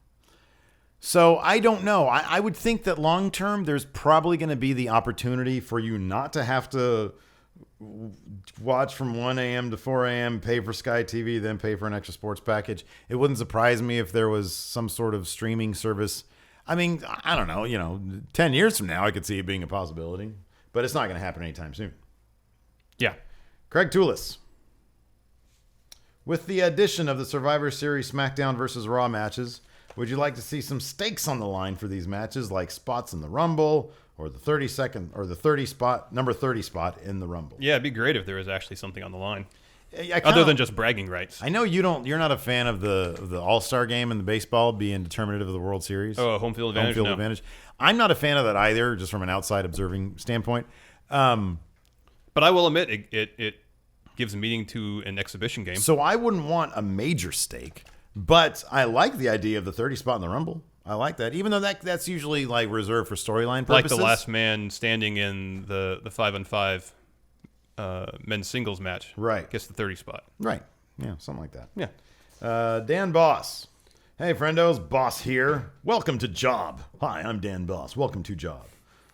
So, I don't know. I would think that long term, there's probably going to be the opportunity for you not to have to watch from 1 a.m. to 4 a.m., pay for Sky TV, then pay for an extra sports package. It wouldn't surprise me if there was some sort of streaming service. I don't know, 10 years from now, I could see it being a possibility, but it's not going to happen anytime soon. Yeah. Craig Toulis. With the addition of the Survivor Series SmackDown versus Raw matches, would you like to see some stakes on the line for these matches, like spots in the Rumble or the 30-second or the 30 spot, number 30 spot in the Rumble? Yeah, it'd be great if there was actually something on the line. Other than just bragging rights. I know you're not a fan of the All-Star game and the baseball being determinative of the World Series. Oh, home field advantage. Advantage. I'm not a fan of that either, just from an outside observing standpoint. But I will admit it gives meaning to an exhibition game. So I wouldn't want a major stake, But I like the idea of the 30 spot in the Rumble. I like that, even though that's usually like reserved for storyline purposes. Like the last man standing in the 5-on-5 men's singles match. Right. Gets the 30 spot. Right. Yeah, something like that. Yeah. Dan Boss. Hey, friendos. Boss here. Welcome to Job. Hi, I'm Dan Boss. Welcome to Job.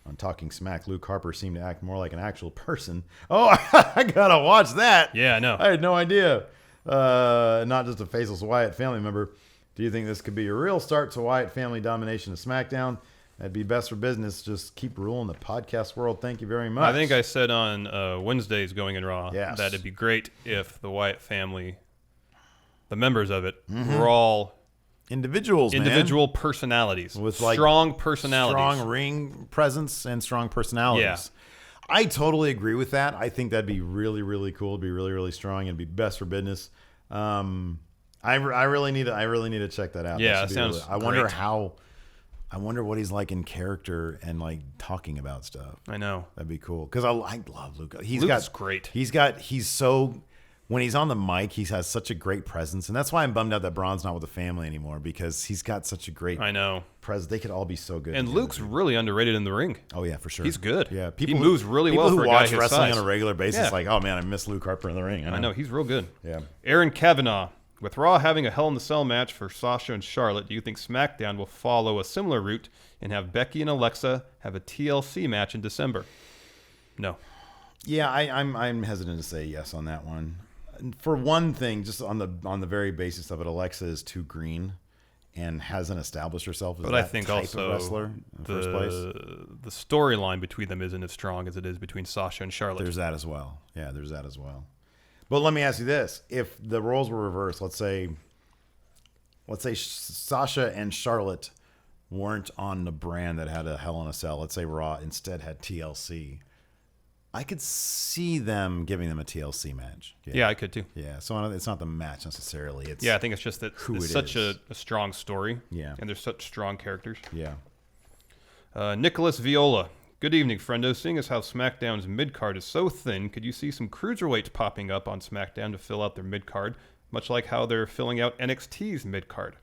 On Talking Smack, Luke Harper seemed to act more like an actual person. Oh, I gotta watch that. Yeah, I know. I had no idea. Not just a faceless Wyatt family member. Do you think this could be a real start to Wyatt family domination of SmackDown? That'd be best for business. Just keep ruling the podcast world. Thank you very much. I think I said on Wednesdays Going in Raw Yes. that it'd be great if the Wyatt family, the members of it, were all individual personalities with like strong personalities, strong ring presence, and strong personalities. Yeah. I totally agree with that. I think that'd be really, really cool. It'd be really, really strong. It'd be best for business. I really need to check that out. Yeah, that sounds I wonder what he's like in character and like talking about stuff. I know. That'd be cool because I love Luke. Luke's great. He's so, when he's on the mic, he has such a great presence, and that's why I'm bummed out that Braun's not with the family anymore, because he's got such a great presence. They could all be so good. And Luke's really underrated in the ring. Oh yeah, for sure. He's good. Yeah, he moves really well for a guy his size. People who watch wrestling on a regular basis, like, oh man, I miss Luke Harper in the ring. I know he's real good. Yeah. Aaron Kavanaugh. With Raw having a Hell in the Cell match for Sasha and Charlotte, do you think SmackDown will follow a similar route and have Becky and Alexa have a TLC match in December? No. Yeah, I'm hesitant to say yes on that one. For one thing, just on the very basis of it, Alexa is too green and hasn't established herself as that type of wrestler in the first place. The storyline between them isn't as strong as it is between Sasha and Charlotte. There's that as well. Yeah, there's that as well. But let me ask you this: if the roles were reversed, let's say Sasha and Charlotte weren't on the brand that had a Hell in a Cell. Let's say Raw instead had TLC. I could see them giving them a TLC match. Yeah, I could too. Yeah, so it's not the match necessarily. It's I think it's just that it's such a strong story. Yeah, and there's such strong characters. Yeah. Nicholas Viola. Good evening, friendo. Seeing as how SmackDown's mid-card is so thin, could you see some cruiserweights popping up on SmackDown to fill out their mid-card, much like how they're filling out NXT's mid-card?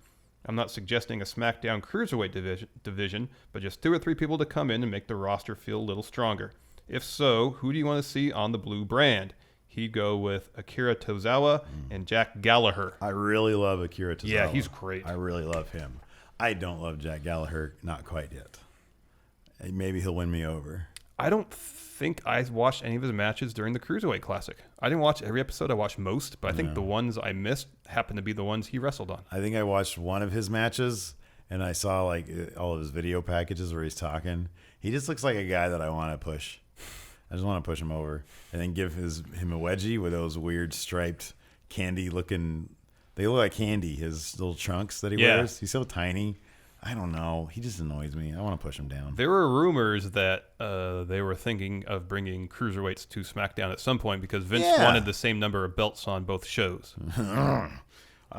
I'm not suggesting a SmackDown cruiserweight division, but just 2 or 3 people to come in and make the roster feel a little stronger. If so, who do you want to see on the blue brand? He'd go with Akira Tozawa and Jack Gallagher. I really love Akira Tozawa. Yeah, he's great. I really love him. I don't love Jack Gallagher, not quite yet. Maybe he'll win me over. I don't think I watched any of his matches during the Cruiserweight Classic. I didn't watch every episode. I watched most, but I think the ones I missed happened to be the ones he wrestled on. I think I watched one of his matches, and I saw like all of his video packages where he's talking. He just looks like a guy that I want to push. I just want to push him over and then give him a wedgie with those weird striped candy looking. They look like candy. His little trunks that he wears. He's so tiny. I don't know. He just annoys me. I want to push him down. There were rumors that they were thinking of bringing cruiserweights to SmackDown at some point because Vince wanted the same number of belts on both shows. I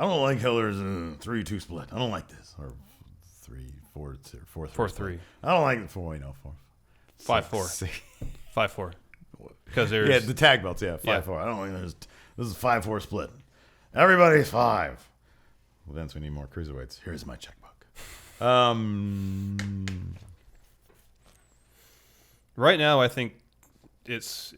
don't like how there's a 3-2 split. I don't like this. Or 4-3. I don't like it. 4-4. 5-4. 5-4. Because there's the tag belts. 5-4. I don't think this is a 5-4 split. Everybody's 5. Well, Vince, we need more cruiserweights. Here's my checkbook. Right now, I think it's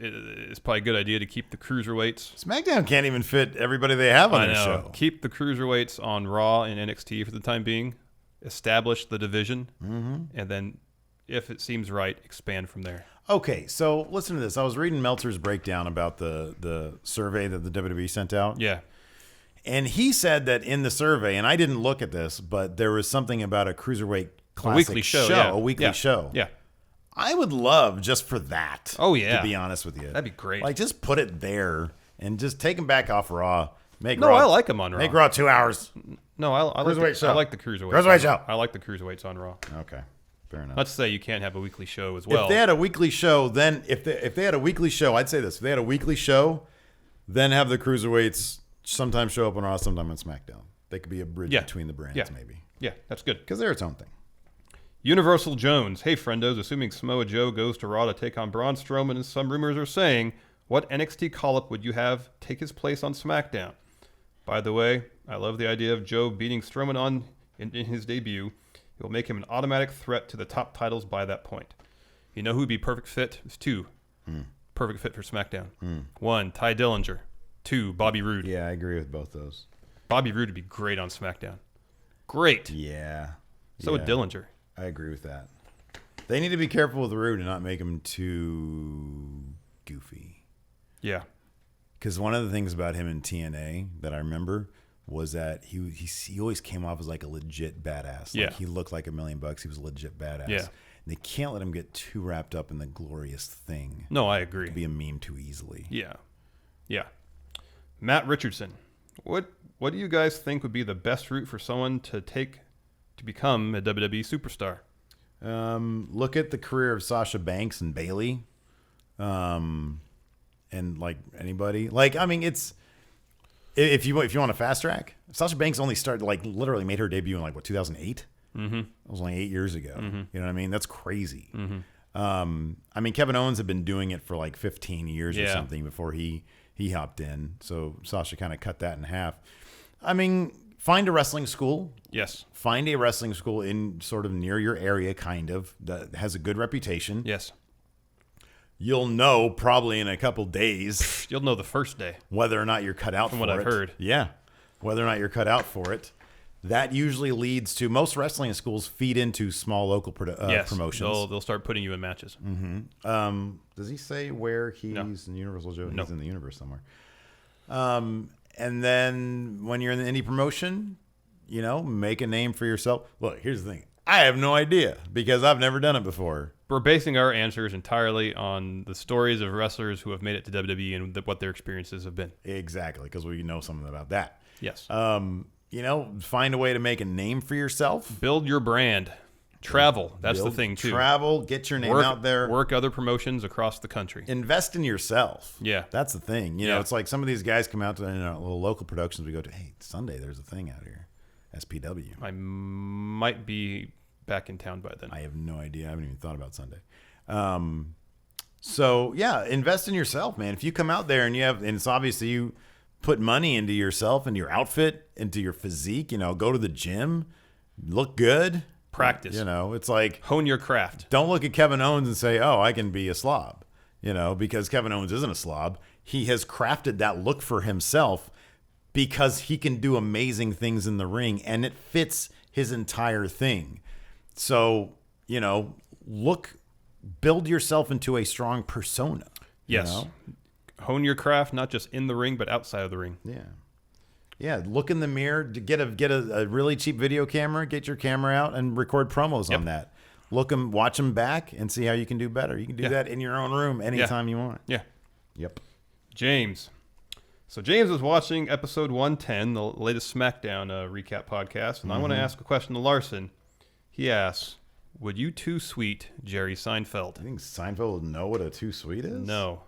probably a good idea to keep the cruiserweights. SmackDown can't even fit everybody they have on their show. Keep the cruiserweights on Raw and NXT for the time being. Establish the division, and then, if it seems right, expand from there. Okay, so listen to this. I was reading Meltzer's breakdown about the survey that the WWE sent out. Yeah. And he said that in the survey, and I didn't look at this, but there was something about a cruiserweight classic weekly show. A weekly show. Yeah. I would love just for that. Oh, yeah. To be honest with you. That'd be great. Like, just put it there and just take him back off Raw. I like him on Raw. Make Raw 2 hours. No, I like the cruiserweights. Cruiserweight show. I like the cruiserweights on Raw. Okay. Fair enough. Let's say you can't have a weekly show as well. If they had a weekly show, then if they had a weekly show, I'd say this. If they had a weekly show, then have the cruiserweights sometimes show up on Raw, sometimes on SmackDown. They could be a bridge between the brands, maybe. Yeah, that's good. Because they're its own thing. Universal Jones. Hey, friendos. Assuming Samoa Joe goes to Raw to take on Braun Strowman, and some rumors are saying, what NXT call-up would you have take his place on SmackDown? By the way, I love the idea of Joe beating Strowman on in his debut. It will make him an automatic threat to the top titles by that point. You know who would be perfect fit? There's two. Perfect fit for SmackDown. 1, Ty Dillinger. 2, Bobby Roode. Yeah, I agree with both those. Bobby Roode would be great on SmackDown. Great. Yeah. So would Dillinger. I agree with that. They need to be careful with Roode and not make him too goofy. Yeah. Because one of the things about him in TNA that I remember was that he always came off as like a legit badass. Yeah. Like he looked like $1 million. He was a legit badass. Yeah. And they can't let him get too wrapped up in the glorious thing. No, I agree. Be a meme too easily. Yeah. Yeah. Matt Richardson. What do you guys think would be the best route for someone to take to become a WWE superstar? Look at the career of Sasha Banks and Bayley. And like anybody, like, I mean, it's, if you want a fast track, Sasha Banks only started, like, literally made her debut in, like, what, 2008? Mm-hmm. It was only 8 years ago. Mm-hmm. You know what I mean? That's crazy. Mm-hmm. I mean, Kevin Owens had been doing it for like 15 years or something before he hopped in. So Sasha kind of cut that in half. I mean, find a wrestling school. Yes. Find a wrestling school in sort of near your area, kind of, that has a good reputation. Yes. You'll know probably in a couple days. You'll know the first day. Whether or not you're cut out for it. From what I've heard. Yeah. Whether or not you're cut out for it. That usually leads to, most wrestling schools feed into small local promotions. They'll start putting you in matches. Mm-hmm. Does he say where he's in Universal Joe? No. He's in the universe somewhere. And then when you're in the indie promotion, you know, make a name for yourself. Look, here's the thing. I have no idea because I've never done it before. We're basing our answers entirely on the stories of wrestlers who have made it to WWE and what their experiences have been. Exactly, because we know something about that. Yes. You know, find a way to make a name for yourself. Build your brand. Travel. That's the thing, too. Travel. Get your name out there. Work other promotions across the country. Invest in yourself. Yeah. That's the thing. You know, it's like some of these guys come out to little local productions. We go to, hey, Sunday, there's a thing out here. SPW. I might be back in town by then. I have no idea. I haven't even thought about Sunday. So, yeah, invest in yourself, man. If you come out there and it's obviously you put money into yourself, into your outfit, into your physique, you know, go to the gym, look good. Practice. You know, it's like, hone your craft. Don't look at Kevin Owens and say, oh, I can be a slob, you know, because Kevin Owens isn't a slob. He has crafted that look for himself because he can do amazing things in the ring and it fits his entire thing. So, you know, build yourself into a strong persona. Yes. You know? Hone your craft, not just in the ring, but outside of the ring. Yeah. Yeah. Look in the mirror, get a really cheap video camera, get your camera out and record promos on that. Watch them back and see how you can do better. You can do that in your own room anytime you want. Yeah. Yep. James. So James was watching episode 110, the latest SmackDown recap podcast, and I want to ask a question to Larson. He asks, would you too sweet Jerry Seinfeld? I think Seinfeld would know what a too sweet is. No.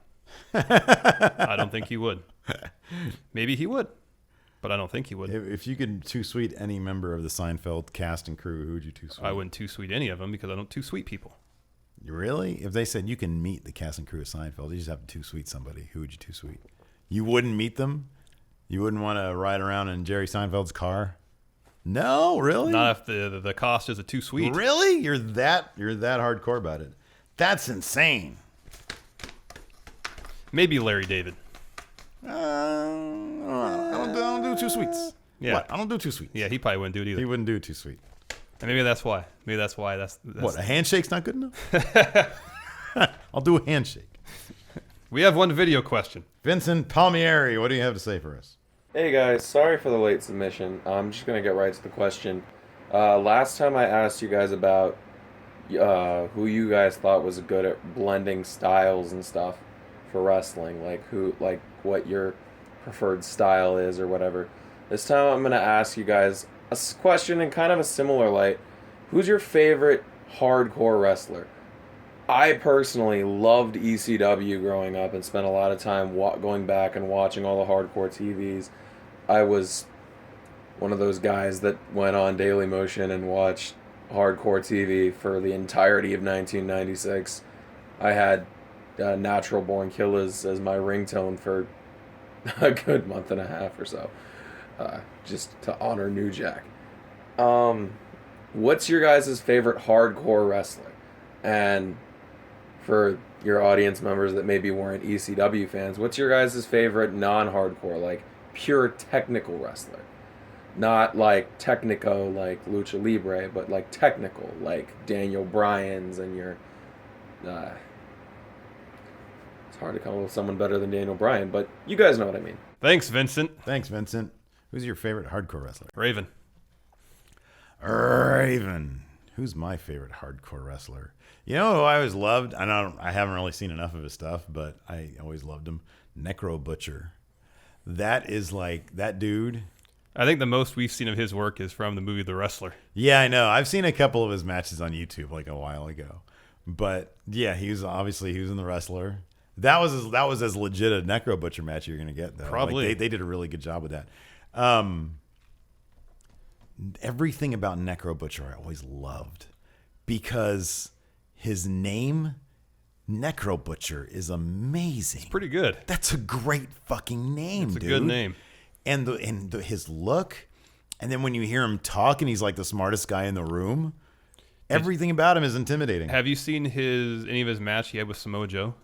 I don't think he would. Maybe he would, but I don't think he would. If you could too sweet any member of the Seinfeld cast and crew, who would you too sweet? I wouldn't too sweet any of them because I don't too sweet people. Really? If they said you can meet the cast and crew of Seinfeld, you just have to too sweet somebody, who would you too sweet? You wouldn't meet them? You wouldn't want to ride around in Jerry Seinfeld's car? No, really? Not if the cost is a too sweet. Really? You're that hardcore about it. That's insane. Maybe Larry David. I don't do too sweets. Yeah. What? I don't do too sweets. Yeah, he probably wouldn't do it either. He wouldn't do too sweet. And maybe that's why. That's what, a handshake's not good enough? I'll do a handshake. We have one video question. Vincent Palmieri, what do you have to say for us? Hey guys, sorry for the late submission. I'm just going to get right to the question. Last time I asked you guys about who you guys thought was good at blending styles and stuff for wrestling, like what your preferred style is or whatever. This time I'm going to ask you guys a question in kind of a similar light. Who's your favorite hardcore wrestler? I personally loved ECW growing up and spent a lot of time going back and watching all the hardcore TVs. I was one of those guys that went on Daily Motion and watched hardcore TV for the entirety of 1996. I had Natural Born Killers as my ringtone for a good month and a half or so. just to honor New Jack. What's your guys' favorite hardcore wrestler? And for your audience members that maybe weren't ECW fans, what's your guys' favorite non-hardcore, like pure technical wrestler? Not like technico like Lucha Libre, but like technical, like Daniel Bryan's and your... it's hard to come up with someone better than Daniel Bryan, but you guys know what I mean. Thanks, Vincent. Thanks, Vincent. Who's your favorite hardcore wrestler? Raven. Who's my favorite hardcore wrestler? You know who I always loved? I haven't really seen enough of his stuff, but I always loved him. Necro Butcher. That is like, that dude. I think the most we've seen of his work is from the movie The Wrestler. Yeah, I know. I've seen a couple of his matches on YouTube like a while ago. But yeah, he was in The Wrestler. That was as legit a Necro Butcher match you're going to get, though. Probably. Like, they did a really good job with that. Everything about Necro Butcher I always loved because his name, Necro Butcher, is amazing. It's pretty good. That's a great fucking name, It's a dude. good name. And his look, and then when you hear him talk and he's like the smartest guy in the room, everything about him is intimidating. Have you seen any of his match he had with Samoa Joe?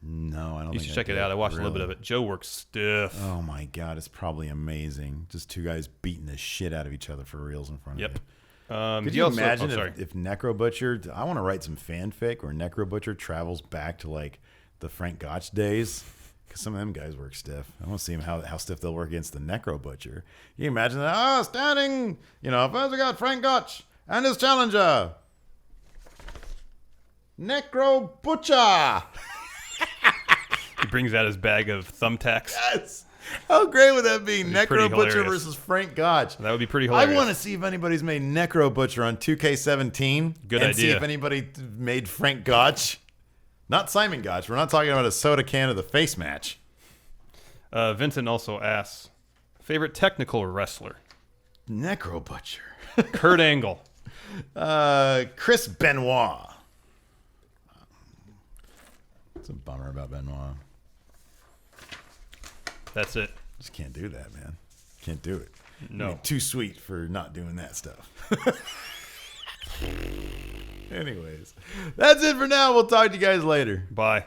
No, I don't. You should check it out. I watched a little bit of it. Joe works stiff. Oh my god, it's probably amazing. Just two guys beating the shit out of each other for reals in front of you. Could you imagine if Necro Butcher? I want to write some fanfic where Necro Butcher travels back to like the Frank Gotch days. Because some of them guys work stiff. I want to see how stiff they'll work against the Necro Butcher. You imagine that? Standing. First we got Frank Gotch and his challenger, Necro Butcher. He brings out his bag of thumbtacks. Yes. How great would that be? Necro Butcher hilarious. versus Frank Gotch. That would be pretty hilarious. I want to see if anybody's made Necro Butcher on 2K17. Good and idea. See if anybody made Frank Gotch. Not Simon Gotch. We're not talking about a soda can of the face match. Vincent also asks, favorite technical wrestler? Necro Butcher. Kurt Angle. Chris Benoit. It's a bummer about Benoit. That's it. Just can't do that, man. Can't do it. No. You're too sweet for not doing that stuff. Anyways, that's it for now. We'll talk to you guys later. Bye.